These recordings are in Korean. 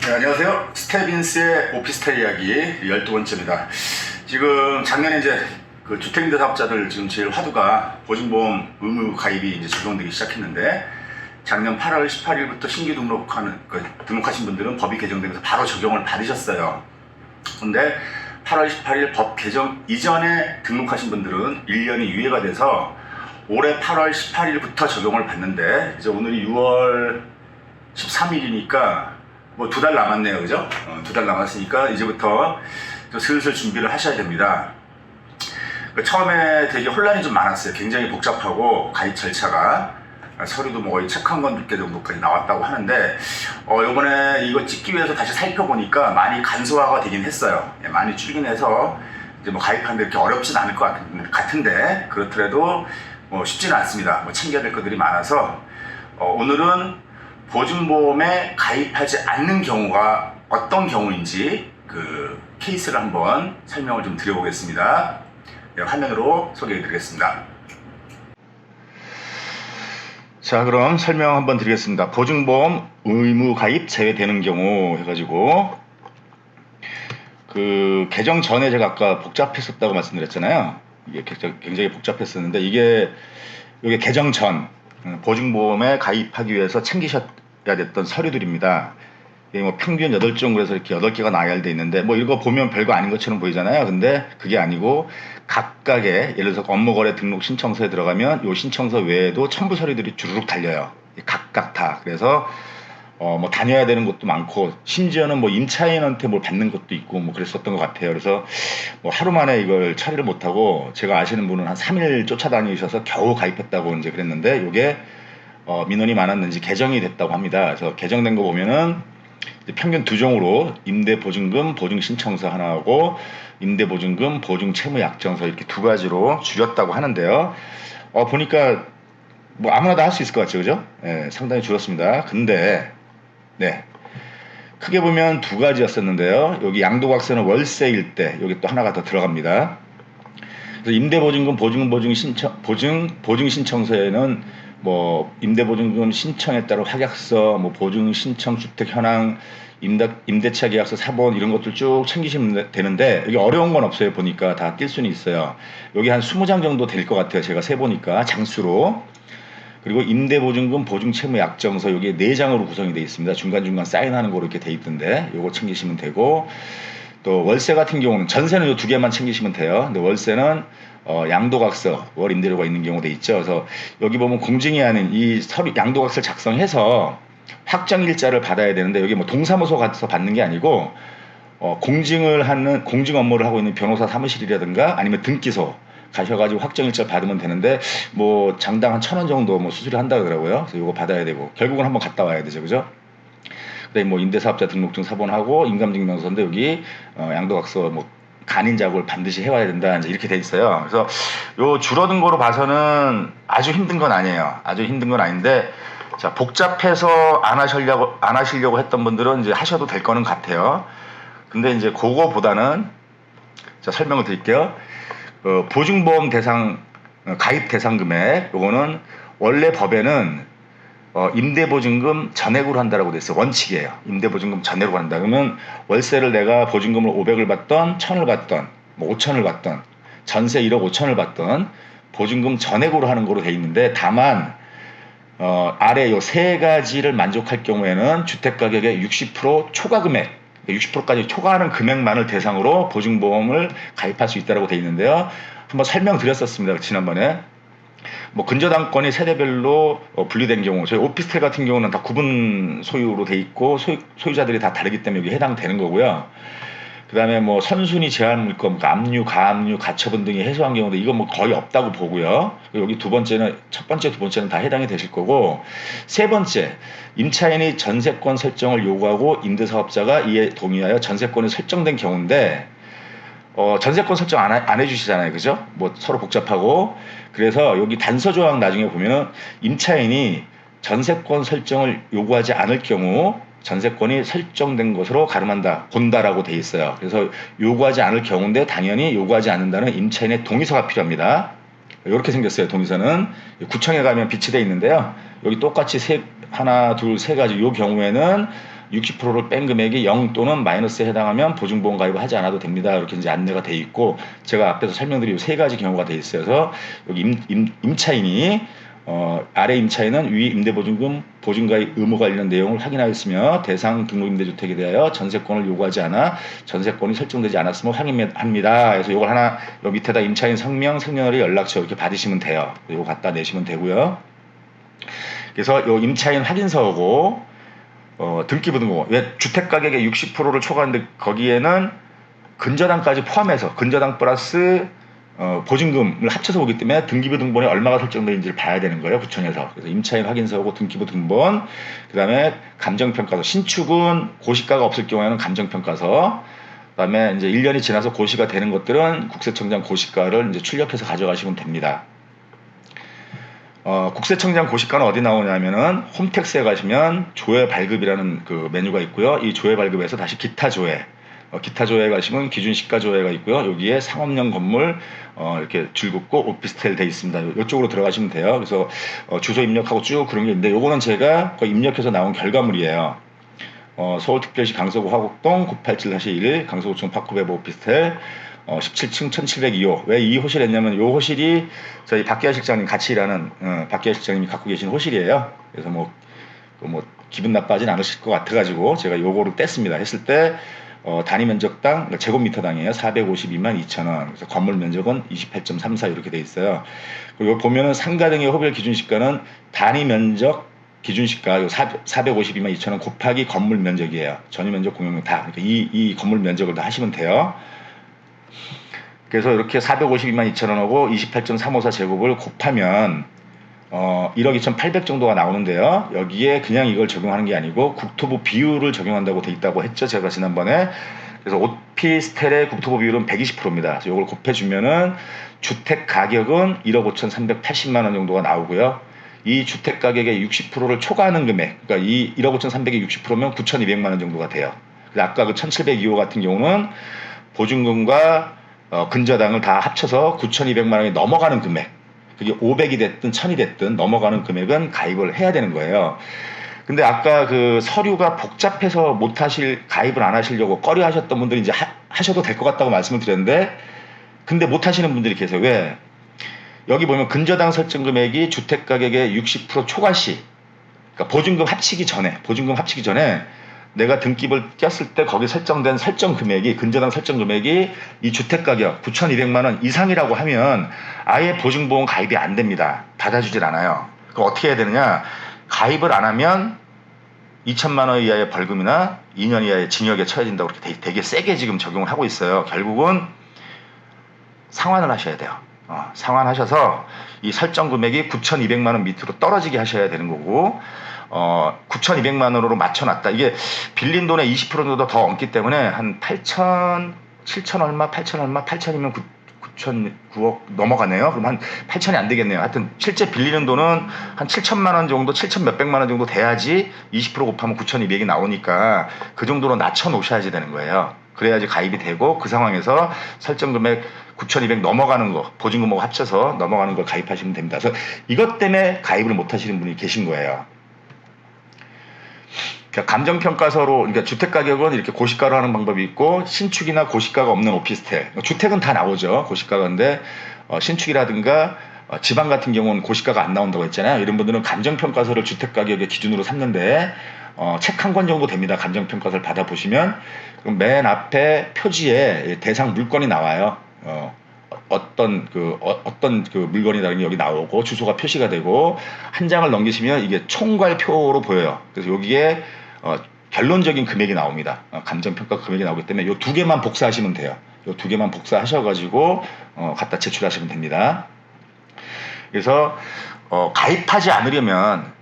네, 안녕하세요. 스테빈스의 오피스텔 이야기 12번째입니다. 지금 작년에 이제 그 주택임대 사업자들 지금 제일 화두가 보증보험 의무 가입이 이제 적용되기 시작했는데, 작년 8월 18일부터 신규 등록하신 분들은 법이 개정되면서 바로 적용을 받으셨어요. 근데 8월 18일 법 개정 이전에 등록하신 분들은 1년이 유예가 돼서 올해 8월 18일부터 적용을 받는데, 이제 오늘이 6월 13일이니까 뭐 2달 남았네요. 그죠? 2달 남았으니까 이제부터 슬슬 준비를 하셔야 됩니다. 처음에 되게 혼란이 좀 많았어요. 굉장히 복잡하고 가입 절차가 서류도 뭐 거의 책 한 권 읽게 정도까지 나왔다고 하는데, 요번에 이거 찍기 위해서 다시 살펴보니까 많이 간소화가 되긴 했어요. 많이 줄긴 해서 이제 뭐 가입하는데 이렇게 어렵진 않을 것 같은데, 그렇더라도 뭐 쉽지는 않습니다. 뭐 챙겨야 될 것들이 많아서 오늘은 보증보험에 가입하지 않는 경우가 어떤 경우인지 그 케이스를 한번 설명을 좀 드려보겠습니다. 네, 화면으로 소개해 드리겠습니다. 자, 그럼 설명 한번 드리겠습니다. 보증보험 의무 가입 제외되는 경우 해가지고, 그 개정 전에 제가 아까 복잡했었다고 말씀드렸잖아요. 이게 굉장히 복잡했었는데, 이게 개정 전 보증보험에 가입하기 위해서 챙기셔야 됐던 서류들입니다. 이게 뭐 평균 8종 그래서 이렇게 8개가 나열되어 있는데, 뭐 이거 보면 별거 아닌 것처럼 보이잖아요. 근데 그게 아니고 각각의, 예를 들어서 업무거래 등록 신청서에 들어가면 이 신청서 외에도 첨부 서류들이 주르륵 달려요. 각각 다. 그래서 뭐 다녀야 되는 것도 많고, 심지어는 뭐 임차인한테 뭘 받는 것도 있고 뭐 그랬었던 것 같아요. 그래서 뭐 하루 만에 이걸 처리를 못하고, 제가 아시는 분은 한 3일 쫓아다니셔서 겨우 가입했다고 이제 그랬는데, 요게 민원이 많았는지 개정이 됐다고 합니다. 그래서 개정된 거 보면은 평균 2종으로 임대보증금 보증신청서 하나하고 임대보증금 보증채무약정서 이렇게 2가지로 줄였다고 하는데요. 보니까 뭐 아무나 다 할 수 있을 것 같죠, 그죠? 네, 상당히 줄었습니다. 근데 네, 크게 보면 2가지였었는데요. 여기 양도각서는 월세일 때 여기 또 하나가 더 들어갑니다. 그래서 임대보증금 보증신청서에는 뭐 임대보증금 신청에 따른 확약서, 뭐 보증신청 주택 현황, 임대차 계약서 사본 이런 것들 쭉 챙기시면 되는데, 여기 어려운 건 없어요. 보니까 다 낄 수는 있어요. 여기 한 20장 정도 될 것 같아요. 제가 세보니까 장수로. 그리고 임대보증금 보증채무약정서 여기 4장으로 구성이 되어 있습니다. 중간중간 사인하는 거로 이렇게 돼 있던데 요거 챙기시면 되고, 또 월세 같은 경우는, 전세는 요 2개만 챙기시면 돼요. 근데 월세는 양도각서 월 임대료가 있는 경우도 있죠. 그래서 여기 보면 공증이 하는 이 서류 양도각서를 작성해서 확정일자를 받아야 되는데, 여기 뭐 동사무소 가서 받는 게 아니고 공증을 하는, 공증 업무를 하고 있는 변호사 사무실이라든가 아니면 등기소 가셔가지고 확정일자 받으면 되는데, 뭐 장당 한 1,000원 정도 뭐 수수료 한다 그러고요. 그래서 이거 받아야 되고, 결국은 한번 갔다 와야 되죠, 그죠? 그다음에 뭐 임대사업자 등록증 사본하고 인감증명서인데, 여기 양도각서 뭐 간인 작업을 반드시 해와야 된다, 이렇게 돼 있어요. 그래서 요 줄어든 거로 봐서는 아주 힘든 건 아니에요. 아주 힘든 건 아닌데, 자, 복잡해서 안 하시려고 했던 분들은 이제 하셔도 될 거는 같아요. 근데 이제 그거보다는, 자, 설명을 드릴게요. 보증보험 대상 가입 대상 금액, 요거는 원래 법에는 임대보증금 전액으로 한다라고 돼 있어요. 원칙이에요. 임대보증금 전액으로 한다. 그러면 월세를 내가 보증금을 500을 받던 1,000을 받던 뭐 5,000을 받던 전세 1억 5천을 받던 보증금 전액으로 하는 거로 돼 있는데, 다만 아래 요 3가지를 만족할 경우에는 주택가격의 60% 초과 금액, 60%까지 초과하는 금액만을 대상으로 보증보험을 가입할 수 있다고 돼 있는데요. 한번 설명드렸었습니다, 지난번에. 뭐 근저당권이 세대별로 분리된 경우, 저희 오피스텔 같은 경우는 다 구분 소유로 돼 있고 소유자들이 다 다르기 때문에 여기 해당되는 거고요. 그 다음에 뭐 선순위 제한 물건, 압류, 가압류, 가처분 등이 해소한 경우도 이건 뭐 거의 없다고 보고요. 여기 첫 번째, 두 번째는 다 해당이 되실 거고, 세 번째, 임차인이 전세권 설정을 요구하고 임대사업자가 이에 동의하여 전세권이 설정된 경우인데, 전세권 설정 안 해주시잖아요. 그죠? 뭐 서로 복잡하고. 그래서 여기 단서 조항 나중에 보면은 임차인이 전세권 설정을 요구하지 않을 경우 전세권이 설정된 것으로 가름한다, 본다라고 돼 있어요. 그래서 요구하지 않을 경우인데, 당연히 요구하지 않는다는 임차인의 동의서가 필요합니다. 이렇게 생겼어요. 동의서는 구청에 가면 비치되어 있는데요. 여기 똑같이 하나, 둘, 세 가지 요 경우에는 60%를 뺀 금액이 0 또는 마이너스에 해당하면 보증보험 가입을 하지 않아도 됩니다. 이렇게 이제 안내가 돼 있고, 제가 앞에서 설명드린 세 가지 경우가 돼 있어서 여기 임차인이 아래 임차인은 위 임대보증금 보증가입 의무 관련 내용을 확인하였으며 대상 등록임대주택에 대하여 전세권을 요구하지 않아 전세권이 설정되지 않았음을 확인합니다. 그래서 이걸 하나 여기 밑에다 임차인 성명, 생년월일, 연락처 이렇게 받으시면 돼요. 이거 갖다 내시면 되고요. 그래서 이 임차인 확인서하고 등기부등본, 왜 주택가격의 60%를 초과하는데 거기에는 근저당까지 포함해서 근저당 플러스 보증금을 합쳐서 보기 때문에 등기부등본에 얼마가 설정되는지를 봐야 되는 거예요, 구청에서. 그래서 임차인 확인서하고 등기부등본, 그 다음에 감정평가서, 신축은 고시가가 없을 경우에는 감정평가서, 그 다음에 이제 1년이 지나서 고시가 되는 것들은 국세청장 고시가를 이제 출력해서 가져가시면 됩니다. 국세청장 고시가는 어디 나오냐면은 홈택스에 가시면 조회 발급이라는 그 메뉴가 있고요. 이 조회 발급에서 다시 기타 조회, 기타 조회에 가시면 기준시가 조회가 있고요. 여기에 상업용 건물 이렇게 줄 긋고 오피스텔 돼 있습니다. 이쪽으로 들어가시면 돼요. 그래서 주소 입력하고 쭉 그런 게 있는데, 요거는 제가 입력해서 나온 결과물이에요. 서울특별시 강서구 화곡동 987-1 강서구청 파크베브 오피스텔 17층 1702호. 왜 이 호실 했냐면, 요 호실이 저희 박기하 실장님 같이 일하는 박기하 실장님이 갖고 계신 호실이에요. 그래서 뭐 기분 나빠하진 않으실 것 같아가지고 제가 요거를 뗐습니다. 했을 때 단위 면적당, 그러니까 제곱미터당이에요. 452만 2천원. 그래서 건물 면적은 28.34 이렇게 돼 있어요. 그리고 보면은 상가 등의 호별 기준시가는 단위 면적 기준시가 452만 2천원 곱하기 건물 면적이에요. 전유 면적, 공용면 다. 그러니까 이 건물 면적을 다 하시면 돼요. 그래서 이렇게 452만 2천원하고 28.354 제곱을 곱하면 1억 2,800 정도가 나오는데요. 여기에 그냥 이걸 적용하는 게 아니고 국토부 비율을 적용한다고 돼 있다고 했죠, 제가 지난번에. 그래서 오피스텔의 국토부 비율은 120%입니다. 그래서 이걸 곱해주면은 주택 가격은 1억 5,380만 원 정도가 나오고요. 이 주택 가격의 60%를 초과하는 금액, 그러니까 이 1억 5,300의 60%면 9,200만 원 정도가 돼요. 아까 그 1,702호 같은 경우는 보증금과 근저당을 다 합쳐서 9,200만 원이 넘어가는 금액, 그게 500이 됐든 1000이 됐든 넘어가는 금액은 가입을 해야 되는 거예요. 근데 아까 그 서류가 복잡해서 가입을 안 하시려고 꺼려 하셨던 분들이 이제 하셔도 될 것 같다고 말씀을 드렸는데, 근데 못 하시는 분들이 계세요. 왜? 여기 보면 근저당 설정 금액이 주택 가격의 60% 초과 시, 그러니까 보증금 합치기 전에 내가 등기부를 꼈을 때 거기 설정된 설정 금액이, 근저당 설정 금액이 이 주택가격 9,200만 원 이상이라고 하면 아예 보증보험 가입이 안 됩니다. 받아주질 않아요. 그럼 어떻게 해야 되느냐? 가입을 안 하면 2천만 원 이하의 벌금이나 2년 이하의 징역에 처해진다고 그렇게 되게 세게 지금 적용을 하고 있어요. 결국은 상환을 하셔야 돼요. 상환하셔서 이 설정 금액이 9,200만 원 밑으로 떨어지게 하셔야 되는 거고, 9,200만 원으로 맞춰놨다. 이게 빌린 돈의 20% 정도 더 얹기 때문에 한 8천, 7천 얼마, 8천 얼마, 8천이면 9억 넘어가네요. 그럼 한 8천이 안 되겠네요. 하여튼 실제 빌리는 돈은 한 7천만 원 정도, 7천 몇백만 원 정도 돼야지 20% 곱하면 9,200이 나오니까 그 정도로 낮춰 놓으셔야지 되는 거예요. 그래야지 가입이 되고, 그 상황에서 설정 금액 9,200 넘어가는 거, 보증금하고 합쳐서 넘어가는 걸 가입하시면 됩니다. 그래서 이것 때문에 가입을 못 하시는 분이 계신 거예요. 그러니까 감정평가서로, 그러니까 주택가격은 이렇게 고시가로 하는 방법이 있고, 신축이나 고시가가 없는 오피스텔, 주택은 다 나오죠, 고시가인데 신축이라든가 지방 같은 경우는 고시가가 안 나온다고 했잖아요. 이런 분들은 감정평가서를 주택가격의 기준으로 삼는데 책 한 권 정도 됩니다. 감정평가서를 받아보시면 그럼 맨 앞에 표지에 대상 물건이 나와요. 어떤 그 물건이라는 게 여기 나오고 주소가 표시가 되고, 한 장을 넘기시면 이게 총괄표로 보여요. 그래서 여기에 결론적인 금액이 나옵니다. 감정평가 금액이 나오기 때문에 이 두 개만 복사하시면 돼요. 이 두 개만 복사하셔가지고 갖다 제출하시면 됩니다. 그래서 가입하지 않으려면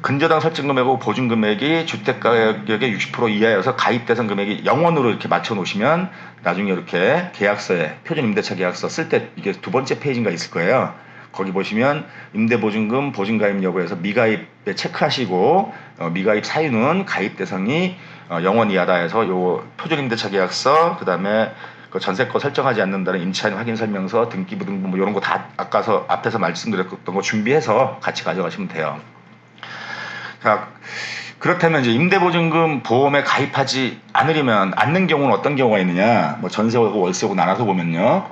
근저당 설정 금액하고 보증 금액이 주택 가격의 60% 이하여서 가입 대상 금액이 0원으로 이렇게 맞춰 놓으시면 나중에 이렇게 계약서에, 표준 임대차 계약서 쓸 때 이게 두 번째 페이지인가 있을 거예요. 거기 보시면 임대보증금 보증가입 여부에서 미가입에 체크하시고, 미가입 사유는 가입 대상이 0원 이하다 해서 요 표준 임대차 계약서, 그 다음에 그 전세권 설정하지 않는다는 임차인 확인 설명서, 등기부 등본 뭐 이런 거 다 앞에서 말씀드렸던 거 준비해서 같이 가져가시면 돼요. 자, 그렇다면 이제 임대보증금 보험에 가입하지 않는 경우는 어떤 경우가 있느냐? 뭐 전세하고 월세하고 나눠서 보면요.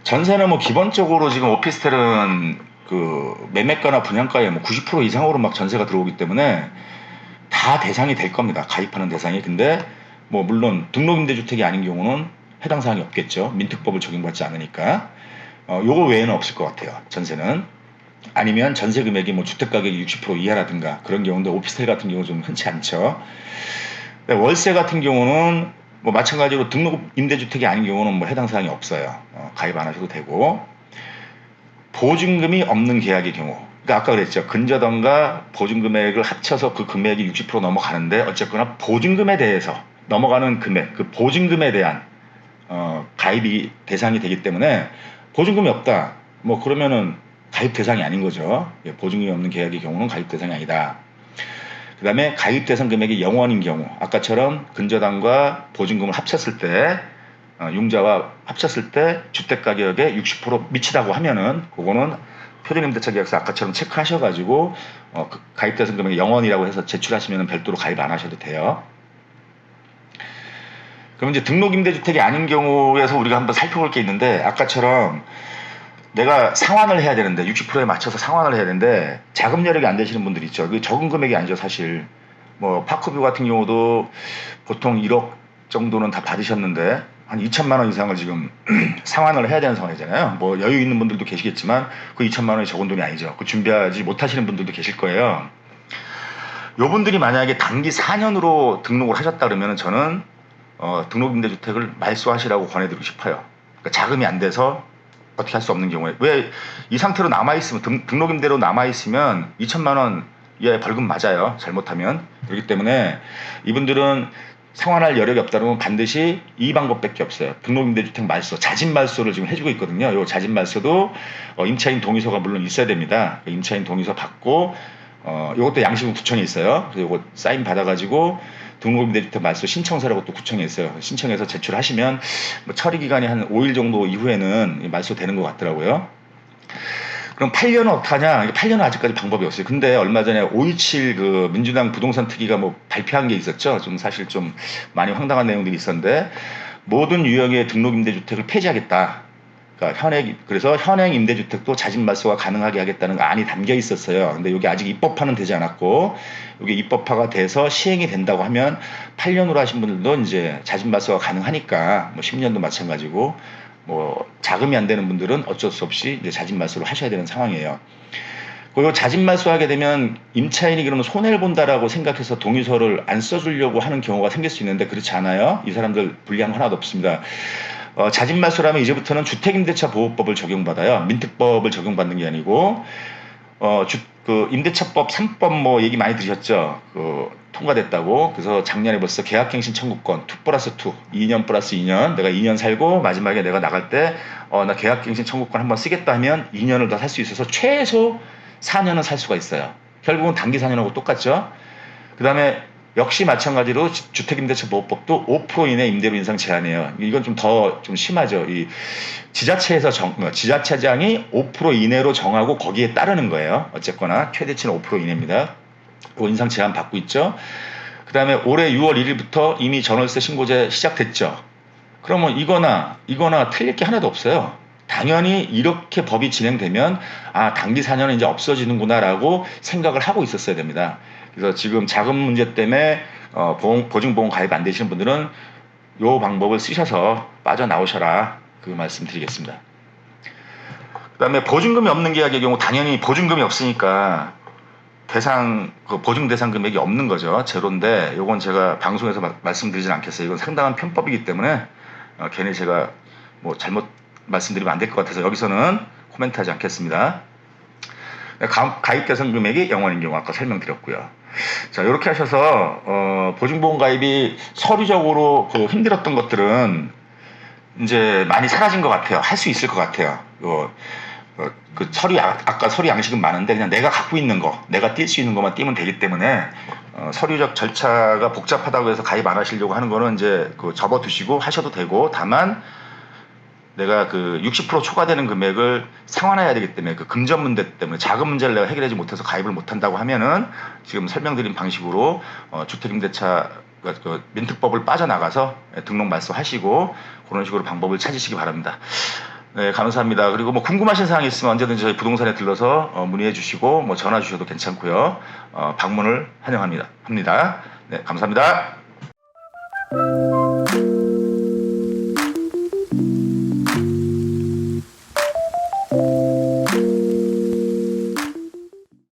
전세는 뭐 기본적으로 지금 오피스텔은 그 매매가나 분양가의 뭐 90% 이상으로 막 전세가 들어오기 때문에 다 대상이 될 겁니다. 가입하는 대상이. 근데 뭐 물론 등록임대주택이 아닌 경우는 해당 사항이 없겠죠. 민특법을 적용받지 않으니까. 요거 외에는 없을 것 같아요. 전세는. 아니면 전세 금액이 뭐 주택 가격이 60% 이하라든가 그런 경우인데 오피스텔 같은 경우 좀 흔치 않죠. 월세 같은 경우는 뭐 마찬가지로 등록 임대주택이 아닌 경우는 뭐 해당 사항이 없어요. 가입 안 하셔도 되고. 보증금이 없는 계약의 경우. 그러니까 아까 그랬죠. 근저당과 보증금액을 합쳐서 그 금액이 60% 넘어가는데 어쨌거나 보증금에 대해서 넘어가는 금액, 그 보증금에 대한 가입이 대상이 되기 때문에 보증금이 없다. 뭐 그러면은 가입 대상이 아닌 거죠. 보증금이 없는 계약의 경우는 가입 대상이 아니다. 그 다음에 가입 대상 금액이 0원인 경우, 아까처럼 근저당과 보증금을 합쳤을 때, 융자와 합쳤을 때 주택 가격의 60% 미치다고 하면은 그거는 표준임대차 계약서 아까처럼 체크하셔가지고 그 가입 대상 금액이 0원이라고 해서 제출하시면 별도로 가입 안 하셔도 돼요. 그럼 이제 등록임대주택이 아닌 경우에서 우리가 한번 살펴볼 게 있는데 아까처럼 내가 상환을 해야 되는데 60%에 맞춰서 상환을 해야 되는데 자금 여력이 안 되시는 분들 있죠. 그 적은 금액이 아니죠 사실. 뭐 파크뷰 같은 경우도 보통 1억 정도는 다 받으셨는데 한 2천만 원 이상을 지금 상환을 해야 되는 상황이잖아요. 뭐 여유 있는 분들도 계시겠지만 그 2천만 원이 적은 돈이 아니죠. 그 준비하지 못하시는 분들도 계실 거예요. 요분들이 만약에 단기 4년으로 등록을 하셨다 그러면 저는 등록임대주택을 말소하시라고 권해드리고 싶어요. 그러니까 자금이 안 돼서 어떻게 할 수 없는 경우에 왜 이 상태로 남아있으면 등록임대로 남아있으면 2천만 원 예, 벌금 맞아요. 잘못하면. 그렇기 때문에 이분들은 상환할 여력이 없다면 반드시 이 방법밖에 없어요. 등록임대주택 말소, 자진말소를 지금 해주고 있거든요. 요 자진말소도 임차인 동의서가 물론 있어야 됩니다. 임차인 동의서 받고 요것도 양식은 구청에 있어요. 그래서 요거 사인 받아가지고 등록임대주택 말소 신청서라고 또 구청에 있어요. 신청해서 제출하시면 뭐 처리 기간이 한 5일 정도 이후에는 말소되는 것 같더라고요. 그럼 8년은 어떡하냐? 8년은 아직까지 방법이 없어요. 근데 얼마 전에 5.17 그 민주당 부동산 특위가 뭐 발표한 게 있었죠. 좀 사실 좀 많이 황당한 내용들이 있었는데 모든 유형의 등록임대주택을 폐지하겠다. 그러니까 그래서 현행 임대주택도 자진말소가 가능하게 하겠다는 안이 담겨 있었어요. 근데 이게 아직 입법화는 되지 않았고, 이게 입법화가 돼서 시행이 된다고 하면 8년으로 하신 분들도 이제 자진말소가 가능하니까, 뭐 10년도 마찬가지고, 뭐 자금이 안 되는 분들은 어쩔 수 없이 이제 자진말소를 하셔야 되는 상황이에요. 그리고 자진말소하게 되면 임차인이 그러면 손해를 본다라고 생각해서 동의서를 안 써주려고 하는 경우가 생길 수 있는데 그렇지 않아요. 이 사람들 불리한 거 하나도 없습니다. 자진말소라면 이제부터는 주택임대차 보호법을 적용받아요. 민특법을 적용받는 게 아니고 그 임대차법 3법 뭐 얘기 많이 들으셨죠. 통과됐다고. 그래서 작년에 벌써 계약갱신 청구권 2+2, 2년 플러스 2년. 내가 2년 살고 마지막에 내가 나갈 때 나 계약갱신 청구권 한번 쓰겠다 하면 2년을 더 살 수 있어서 최소 4년은 살 수가 있어요. 결국은 단기 4년하고 똑같죠. 그 다음에 역시 마찬가지로 주택임대차 보호법도 5% 이내 임대료 인상 제한이에요. 이건 좀 더 좀 심하죠. 이 지자체에서 지자체장이 5% 이내로 정하고 거기에 따르는 거예요. 어쨌거나 최대치는 5% 이내입니다. 그 인상 제한 받고 있죠. 그 다음에 올해 6월 1일부터 이미 전월세 신고제 시작됐죠. 그러면 이거나 틀릴 게 하나도 없어요. 당연히 이렇게 법이 진행되면 단기 4년은 이제 없어지는구나라고 생각을 하고 있었어야 됩니다. 그래서 지금 자금 문제 때문에 보증보험 가입 안 되시는 분들은 이 방법을 쓰셔서 빠져나오셔라 그 말씀 드리겠습니다. 그 다음에 보증금이 없는 계약의 경우 당연히 보증금이 없으니까 보증 대상 금액이 없는 거죠. 제로인데 이건 제가 방송에서 말씀드리진 않겠어요. 이건 상당한 편법이기 때문에 괜히 제가 뭐 잘못 말씀드리면 안 될 것 같아서 여기서는 코멘트하지 않겠습니다. 가입 대상 금액이 0원인 경우 아까 설명드렸고요. 자, 이렇게 하셔서 보증보험 가입이 서류적으로 힘들었던 것들은 이제 많이 사라진 것 같아요. 할 수 있을 것 같아요. 그 아까 서류 양식은 많은데 그냥 내가 갖고 있는 거, 내가 뛸 수 있는 것만 띄면 되기 때문에 서류적 절차가 복잡하다고 해서 가입 안 하시려고 하는 거는 이제 접어두시고 하셔도 되고, 다만 내가 그 60% 초과되는 금액을 상환해야 되기 때문에 그 금전 문제 때문에 자금 문제를 내가 해결하지 못해서 가입을 못한다고 하면은 지금 설명드린 방식으로 주택임대차 그 민특법을 빠져나가서 등록 말소하시고 그런 식으로 방법을 찾으시기 바랍니다. 네, 감사합니다. 그리고 뭐 궁금하신 사항이 있으면 언제든지 저희 부동산에 들러서 문의해 주시고 뭐 전화 주셔도 괜찮고요. 방문을 환영합니다. 네, 감사합니다.